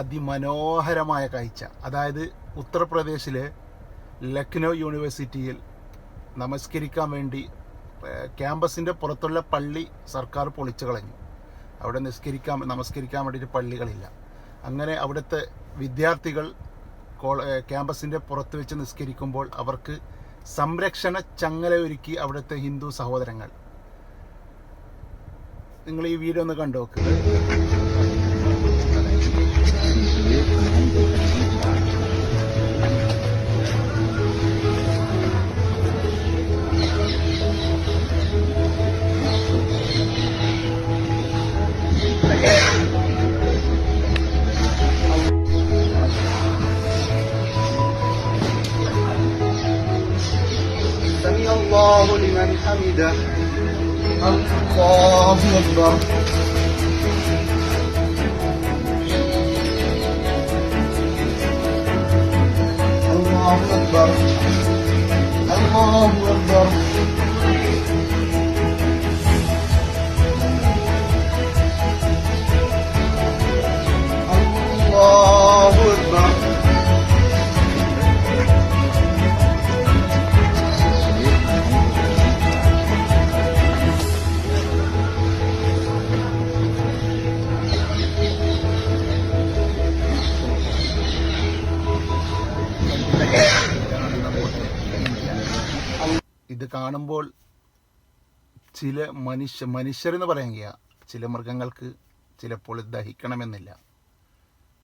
അതിമനോഹരമായ കാഴ്ച. അതായത് ഉത്തർപ്രദേശിലെ ലക്നൗ യൂണിവേഴ്സിറ്റിയിൽ നമസ്കരിക്കാൻ വേണ്ടി ക്യാമ്പസിൻ്റെ പുറത്തുള്ള പള്ളി സർക്കാർ പൊളിച്ചു കളഞ്ഞു. അവിടെ നമസ്കരിക്കാൻ വേണ്ടിയിട്ട് പള്ളികളില്ല. അങ്ങനെ അവിടുത്തെ വിദ്യാർത്ഥികൾ ക്യാമ്പസിൻ്റെ പുറത്ത് വെച്ച് നിസ്കരിക്കുമ്പോൾ അവർക്ക് സംരക്ഷണ ചങ്ങല ഒരുക്കി അവിടുത്തെ ഹിന്ദു സഹോദരങ്ങൾ. നിങ്ങൾ ഈ വീഡിയോ ഒന്ന് കണ്ടു നോക്ക്. سمع الله لمن حمده. الله أكبر. الله أكبر. الله أكبر. الله أكبر. ഇത് കാണുമ്പോൾ ചില മനുഷ്യരെന്ന് പറയാൻ ചില മൃഗങ്ങൾക്ക് ചിലപ്പോൾ ദഹിക്കണമെന്നില്ല.